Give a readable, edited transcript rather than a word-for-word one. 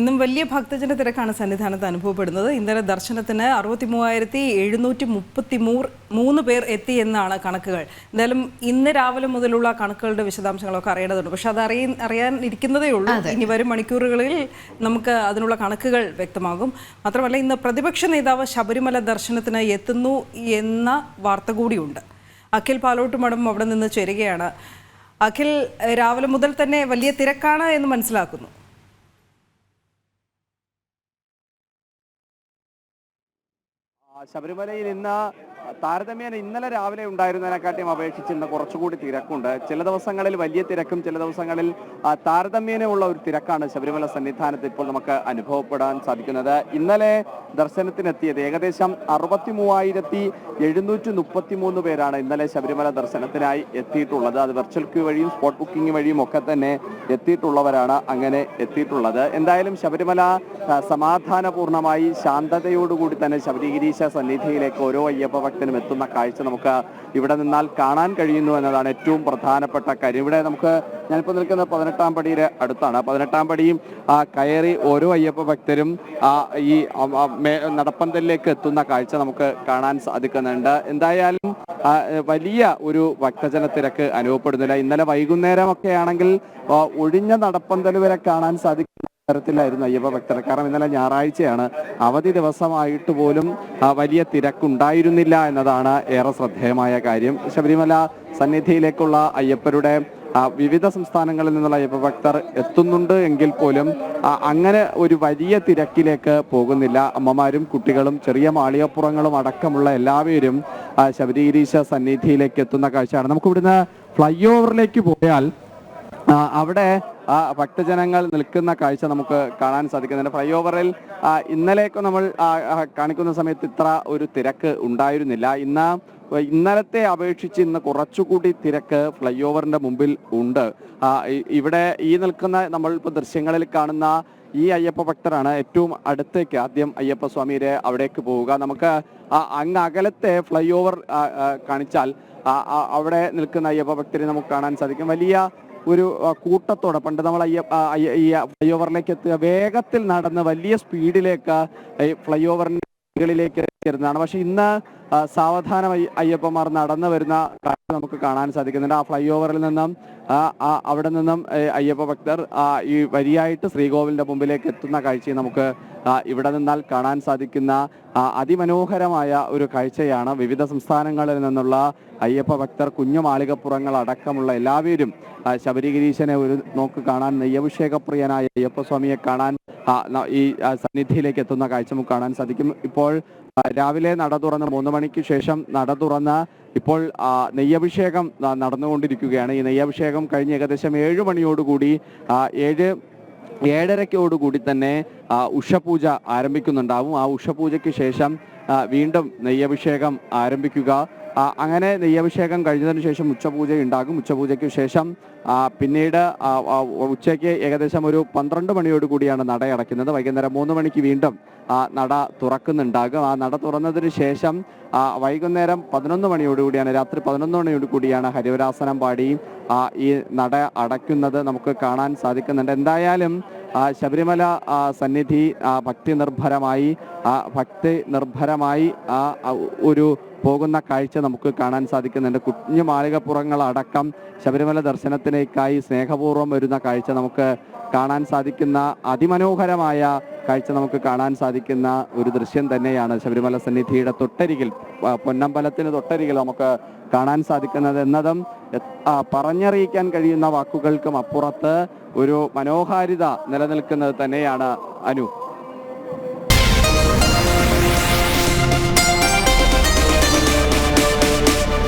ഇന്നും വലിയ ഭക്തജന തിരക്കാണ് സന്നിധാനത്ത് അനുഭവപ്പെടുന്നത്. ഇന്നലെ ദർശനത്തിന് 63,333 പേർ എത്തി എന്നാണ് കണക്കുകൾ. എന്തായാലും ഇന്ന് രാവിലെ മുതലുള്ള കണക്കുകളുടെ വിശദാംശങ്ങളൊക്കെ അറിയേണ്ടതുണ്ട്. പക്ഷെ അത് അറിയാൻ ഇരിക്കുന്നതേ ഉള്ളൂ. ഇനി വരും മണിക്കൂറുകളിൽ നമുക്ക് അതിനുള്ള കണക്കുകൾ വ്യക്തമാകും. മാത്രമല്ല, ഇന്ന് പ്രതിപക്ഷ നേതാവ് ശബരിമല ദർശനത്തിന് എത്തുന്നു എന്ന വാർത്ത കൂടിയുണ്ട്. അഖിൽ പാലോട്ടുമഠം അവിടെ നിന്ന് ചേരുകയാണ്. അഖിൽ, രാവിലെ മുതൽ തന്നെ വലിയ തിരക്കാണ് എന്ന് മനസ്സിലാക്കുന്നു. ശബരിമലയിൽ ഇന്ന് താരതമ്യേന ഇന്നലെ രാവിലെ ഉണ്ടായിരുന്നതിനെക്കാട്ടിയും അപേക്ഷിച്ച് ഇന്ന് കുറച്ചുകൂടി തിരക്കുണ്ട്. ചില ദിവസങ്ങളിൽ വലിയ തിരക്കും ചില ദിവസങ്ങളിൽ താരതമ്യേന ഉള്ള ഒരു തിരക്കാണ് ശബരിമല സന്നിധാനത്ത് ഇപ്പോൾ നമുക്ക് അനുഭവപ്പെടാൻ സാധിക്കുന്നത്. ഇന്നലെ ദർശനത്തിനെത്തിയത് ഏകദേശം 63,733 പേരാണ് ഇന്നലെ ശബരിമല ദർശനത്തിനായി എത്തിയിട്ടുള്ളത്. അത് വെർച്വൽ ക്യൂ വഴിയും സ്പോട്ട് ബുക്കിംഗ് വഴിയും ഒക്കെ തന്നെ എത്തിയിട്ടുള്ളവരാണ് അങ്ങനെ എത്തിയിട്ടുള്ളത്. എന്തായാലും ശബരിമല സമാധാനപൂർണമായി ശാന്തതയോടുകൂടി തന്നെ ശബരിഗിരീശ സന്നിധിയിലേക്ക് ഓരോ അയ്യപ്പ ഭക്തനും എത്തുന്ന കാഴ്ച നമുക്ക് ഇവിടെ നിന്നാൽ കാണാൻ കഴിയുന്നു എന്നതാണ് ഏറ്റവും പ്രധാനപ്പെട്ട കാര്യം. ഇവിടെ ഞാനിപ്പോൾ നിൽക്കുന്നത് 18-ാം പടിയുടെ അടുത്താണ്. 18-ാം പടിയും കയറി ഓരോ അയ്യപ്പ ഭക്തരും ഈ നടപ്പന്തലിലേക്ക് എത്തുന്ന കാഴ്ച നമുക്ക് കാണാൻ സാധിക്കുന്നുണ്ട്. എന്തായാലും വലിയ ഒരു ഭക്തജന തിരക്ക് അനുഭവപ്പെടുന്നില്ല. ഇന്നലെ വൈകുന്നേരമൊക്കെ ആണെങ്കിൽ ഒഴിഞ്ഞ നടപ്പന്തൽ വരെ കാണാൻ സാധിക്കും തരത്തിലായിരുന്നു അയ്യപ്പ ഭക്തർ. കാരണം ഇന്നലെ ഞായറാഴ്ചയാണ്, അവധി ദിവസമായിട്ട് പോലും വലിയ തിരക്കുണ്ടായിരുന്നില്ല എന്നതാണ് ഏറെ ശ്രദ്ധേയമായ കാര്യം. ശബരിമല സന്നിധിയിലേക്കുള്ള അയ്യപ്പരുടെ വിവിധ സംസ്ഥാനങ്ങളിൽ നിന്നുള്ള അയ്യപ്പ ഭക്തർ എത്തുന്നുണ്ട് എങ്കിൽ പോലും അങ്ങനെ ഒരു വലിയ തിരക്കിലേക്ക് പോകുന്നില്ല. അമ്മമാരും കുട്ടികളും ചെറിയ മാളികപ്പുറങ്ങളും അടക്കമുള്ള എല്ലാവരും ശബരിഗിരീശ സന്നിധിയിലേക്ക് എത്തുന്ന കാഴ്ചയാണ്. നമുക്കിവിടുന്ന് ഫ്ലൈ ഓവറിലേക്ക് പോയാൽ അവിടെ ഭക്തജനങ്ങൾ നിൽക്കുന്ന കാഴ്ച നമുക്ക് കാണാൻ സാധിക്കുന്നുണ്ട്. ഫ്ലൈ ഓവറിൽ ഇന്നലെയൊക്കെ നമ്മൾ കാണിക്കുന്ന സമയത്ത് ഇത്ര ഒരു തിരക്ക് ഉണ്ടായിരുന്നില്ല. ഇന്നലത്തെ അപേക്ഷിച്ച് ഇന്ന് കുറച്ചുകൂടി തിരക്ക് ഫ്ലൈ ഓവറിന്റെ മുമ്പിൽ ഉണ്ട്. ഇവിടെ ഈ നിൽക്കുന്ന നമ്മളിപ്പോൾ ദൃശ്യങ്ങളിൽ കാണുന്ന ഈ അയ്യപ്പ ഭക്തരാണ് ഏറ്റവും അടുത്തേക്ക് ആദ്യം അയ്യപ്പ സ്വാമിയുടെ അവിടേക്ക് പോവുക. നമുക്ക് അങ്ങ് അകലത്തെ ഫ്ലൈ ഓവർ കാണിച്ചാൽ അവിടെ നിൽക്കുന്ന അയ്യപ്പ ഭക്തരെ നമുക്ക് കാണാൻ സാധിക്കും. വലിയ ഒരു കൂട്ടത്തോടെ പണ്ട് നമ്മൾ ഈ ഫ്ലൈ ഓവറിലേക്ക് എത്തുക വേഗത്തിൽ നടന്ന് വലിയ സ്പീഡിലേക്ക് ഈ ഫ്ലൈ ഓവറിലേക്ക് വരുന്നതാണ്. പക്ഷെ ഇന്ന് സാവധാനം അയ്യപ്പന്മാർ നടന്നു വരുന്ന കാഴ്ച നമുക്ക് കാണാൻ സാധിക്കുന്നുണ്ട്. ആ ഫ്ലൈ ഓവറിൽ നിന്നും അവിടെ നിന്നും അയ്യപ്പ ഭക്തർ ഈ വരിയായിട്ട് ശ്രീകോവിലിന്റെ മുമ്പിലേക്ക് എത്തുന്ന കാഴ്ചയും നമുക്ക് ഇവിടെ നിന്നാൽ കാണാൻ സാധിക്കുന്ന അതിമനോഹരമായ ഒരു കാഴ്ചയാണ്. വിവിധ സംസ്ഥാനങ്ങളിൽ നിന്നുള്ള അയ്യപ്പ ഭക്തർ, കുഞ്ഞു മാളികപ്പുറങ്ങൾ അടക്കമുള്ള എല്ലാവരും ശബരിഗിരീശനെ ഒരു നോക്ക് കാണാൻ, നെയ്യഭിഷേകപ്രിയനായ അയ്യപ്പ സ്വാമിയെ കാണാൻ ഈ സന്നിധിയിലേക്ക് എത്തുന്ന കാഴ്ച നമുക്ക് കാണാൻ സാധിക്കും. ഇപ്പോൾ രാവിലെ നട തുറന്ന് 3 മണിക്ക് ശേഷം നട തുറന്ന് ഇപ്പോൾ നെയ്യഭിഷേകം നടന്നുകൊണ്ടിരിക്കുകയാണ്. ഈ നെയ്യഭിഷേകം കഴിഞ്ഞ് ഏകദേശം 7 മണിയോടുകൂടി 7:30 തന്നെ ഉഷപൂജ ആരംഭിക്കുന്നുണ്ടാവും. ആ ഉഷപൂജയ്ക്ക് ശേഷം വീണ്ടും നെയ്യഭിഷേകം ആരംഭിക്കുക. അങ്ങനെ നെയ്യഭിഷേകം കഴിഞ്ഞതിന് ശേഷം ഉച്ചപൂജ ഉണ്ടാകും. ഉച്ചപൂജയ്ക്ക് ശേഷം പിന്നീട് ഉച്ചയ്ക്ക് ഏകദേശം ഒരു 12 മണിയോടുകൂടിയാണ് നട അടയ്ക്കുന്നത്. വൈകുന്നേരം 3 മണിക്ക് വീണ്ടും നട തുറക്കുന്നുണ്ടാകും. ആ നട തുറന്നതിന് ശേഷം വൈകുന്നേരം 11 മണിയോടുകൂടിയാണ്, രാത്രി 11 മണിയോടുകൂടിയാണ് ഹരിവരാസനം പാടി ഈ നട അടയ്ക്കുന്നത് നമുക്ക് കാണാൻ സാധിക്കുന്നുണ്ട്. എന്തായാലും ശബരിമല സന്നിധി ഭക്തി നിർഭരമായി ഒരു പോകുന്ന കാഴ്ച നമുക്ക് കാണാൻ സാധിക്കുന്നുണ്ട്. കുഞ്ഞു മാളികപ്പുറങ്ങളടക്കം ശബരിമല ദർശനത്തിലേക്കായി സ്നേഹപൂർവ്വം വരുന്ന കാഴ്ച നമുക്ക് കാണാൻ സാധിക്കുന്ന അതിമനോഹരമായ കാഴ്ച നമുക്ക് കാണാൻ സാധിക്കുന്ന ഒരു ദൃശ്യം തന്നെയാണ് ശബരിമല സന്നിധിയുടെ തൊട്ടരികിൽ, പൊന്നമ്പലത്തിന് തൊട്ടരികിൽ നമുക്ക് കാണാൻ സാധിക്കുന്നത് എന്നതും പറഞ്ഞറിയിക്കാൻ കഴിയുന്ന വാക്കുകൾക്കും അപ്പുറത്ത് ഒരു മനോഹാരിത നിലനിൽക്കുന്നത് തന്നെയാണ് അനു.